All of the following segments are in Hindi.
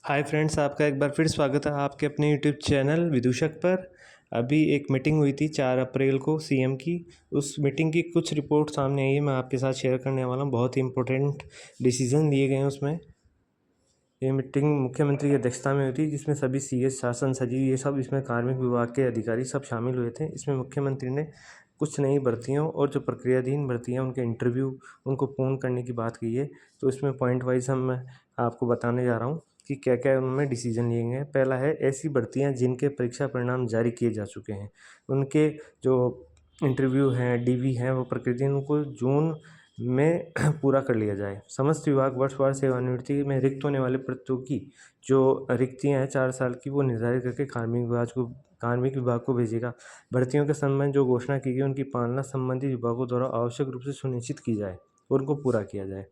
हाय फ्रेंड्स, आपका एक बार फिर स्वागत है आपके अपने यूट्यूब चैनल विदूषक पर। अभी एक मीटिंग हुई थी 4 अप्रैल को सीएम की। उस मीटिंग की कुछ रिपोर्ट सामने आई है, मैं आपके साथ शेयर करने वाला हूँ। बहुत ही इंपॉर्टेंट डिसीजन लिए गए हैं उसमें। ये मीटिंग मुख्यमंत्री की अध्यक्षता में हुई थी, जिसमें सभी सीएस, शासन सचिव, ये सब, इसमें कार्मिक विभाग के अधिकारी सब शामिल हुए थे। इसमें मुख्यमंत्री ने कुछ नई भर्तियों और जो प्रक्रियाधीन भर्तियाँ उनके इंटरव्यू उनको पूर्ण करने की बात की है। तो इसमें पॉइंट वाइज मैं आपको बताने जा रहा हूँ कि क्या क्या उनमें डिसीजन लिए गए हैं। पहला है, ऐसी भर्तियाँ जिनके परीक्षा परिणाम जारी किए जा चुके हैं, उनके जो इंटरव्यू हैं, डीवी हैं, वो प्रक्रिया उनको जून में पूरा कर लिया जाए। समस्त विभाग वर्षवार सेवानिवृत्ति में रिक्त होने वाले पदों की जो रिक्तियाँ हैं 4 साल की, वो निर्धारित करके कार्मिक विभाग को भेजेगा। भर्तियों के संबंध जो घोषणा की गई उनकी पालना संबंधित विभागों द्वारा आवश्यक रूप से सुनिश्चित की जाए और उनको पूरा किया जाए।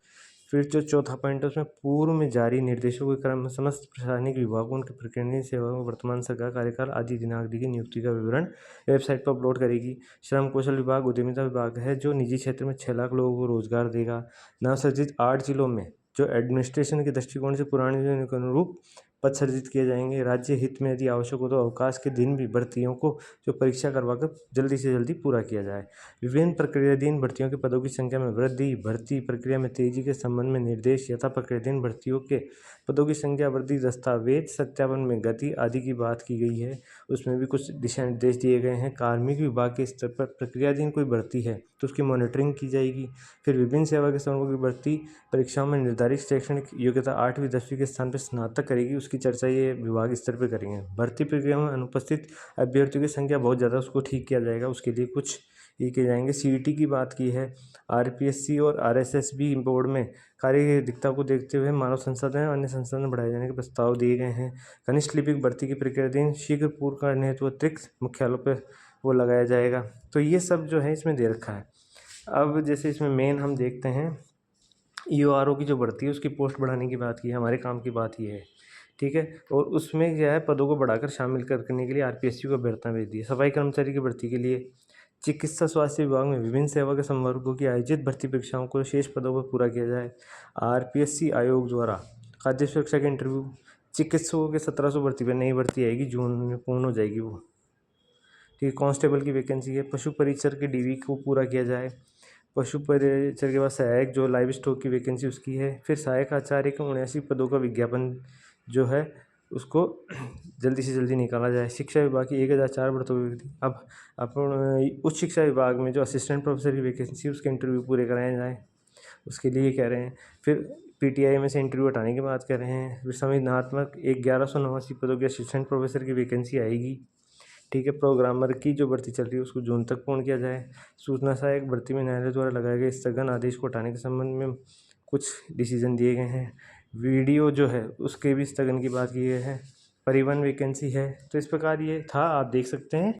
फिर जो चौथा पॉइंट है, उसमें पूर्व में जारी निर्देशों के क्रम में समस्त प्रशासनिक विभागों, उनके प्रकिरणीय सेवाओं, वर्तमान सरकार कार्यकाल आदि दिनांक की नियुक्ति का विवरण वेबसाइट पर अपलोड करेगी। श्रम कौशल विभाग उद्यमिता विभाग है, जो निजी क्षेत्र में 6 लाख लोगों को रोजगार देगा। नवसर्जित 8 जिलों में जो एडमिनिस्ट्रेशन के दृष्टिकोण से पुराने योजना के अनुरूप पद सृजित किए जाएंगे। राज्य हित में यदि आवश्यक हो तो अवकाश के दिन भी भर्तियों को जो परीक्षा करवाकर जल्दी से जल्दी पूरा किया जाए। विभिन्न प्रक्रियाधीन भर्तियों के पदों की संख्या में वृद्धि, भर्ती प्रक्रिया में तेजी के संबंध में निर्देश, यथा प्रक्रियाधीन भर्तियों के पदों की संख्या वृद्धि, दस्तावेज सत्यापन में गति आदि की बात की गई है। उसमें भी कुछ दिशा निर्देश दिए गए हैं। कार्मिक विभाग के स्तर पर प्रक्रियाधीन कोई भर्ती है तो उसकी मॉनिटरिंग की जाएगी। फिर विभिन्न सेवा के समूहों की भर्ती परीक्षाओं में निर्धारित शैक्षणिक योग्यता 8वीं 10वीं के स्थान पर स्नातक करेगी, उसकी चर्चा ये विभाग स्तर पर करेंगे। भर्ती प्रक्रिया में अनुपस्थित अभ्यर्थियों की संख्या बहुत ज़्यादा, उसको ठीक किया जाएगा, उसके लिए कुछ ये किए जाएंगे। सीईटी की बात की है। आरपीएससी और आरएसएसबी बोर्ड में कार्य की अधिकता को देखते हुए मानव संसाधन और अन्य संसाधन बढ़ाए जाने के प्रस्ताव दिए गए हैं। कनिष्ठ लिपिक भर्ती की प्रक्रिया शीघ्र पूर्ण करने हेतु अतिरिक्त मुख्यालयों पर वो लगाया जाएगा। तो ये सब जो है इसमें दे रखा है। अब जैसे इसमें मेन हम देखते हैं, ईओआरओ की जो भर्ती है उसकी पोस्ट बढ़ाने की बात की है। हमारे काम की बात ये है, ठीक है। और उसमें क्या है, पदों को बढ़ाकर शामिल करने के लिए आरपीएससी को अभ्यर्थना भेज दी है। सफाई कर्मचारी की भर्ती के लिए चिकित्सा स्वास्थ्य विभाग में विभिन्न सेवा के संवर्गों की आयोजित भर्ती परीक्षाओं को शेष पदों पर पूरा किया जाए। आरपीएससी आयोग द्वारा खाद्य सुरक्षा के इंटरव्यू, चिकित्सकों के 1700 भर्ती पर नई भर्ती आएगी, जून में पूर्ण हो जाएगी वो, ठीक है। कांस्टेबल की वैकेंसी है। पशु परिचर के डीवी को पूरा किया जाए। पशु परिचर के बाद सहायक जो लाइव स्टॉक की वैकेंसी उसकी है। फिर सहायक आचार्य के 79 पदों का विज्ञापन जो है उसको जल्दी से जल्दी निकाला जाए। शिक्षा विभाग की 1004 भर्तियों की वैकेंसी। अब अपन उच्च शिक्षा विभाग में जो असिस्टेंट प्रोफेसर की वैकेंसी उसके इंटरव्यू पूरे कराए जाएँ, उसके लिए कह रहे हैं। फिर पीटीआई में से इंटरव्यू हटाने की बात कर रहे हैं। फिर संविधानात्मक 1189 पदों की असिस्टेंट प्रोफेसर की वैकेंसी आएगी, ठीक है। प्रोग्रामर की जो भर्ती चल रही है उसको जून तक पूर्ण किया जाए। सूचना सहायक भर्ती में न्यायालय द्वारा लगाए गए स्थगन आदेश को हटाने के संबंध में कुछ डिसीजन दिए गए हैं। वीडियो जो है उसके भी स्थगन की बात की गई है। परिवहन वैकेंसी है। तो इस प्रकार ये था, आप देख सकते हैं।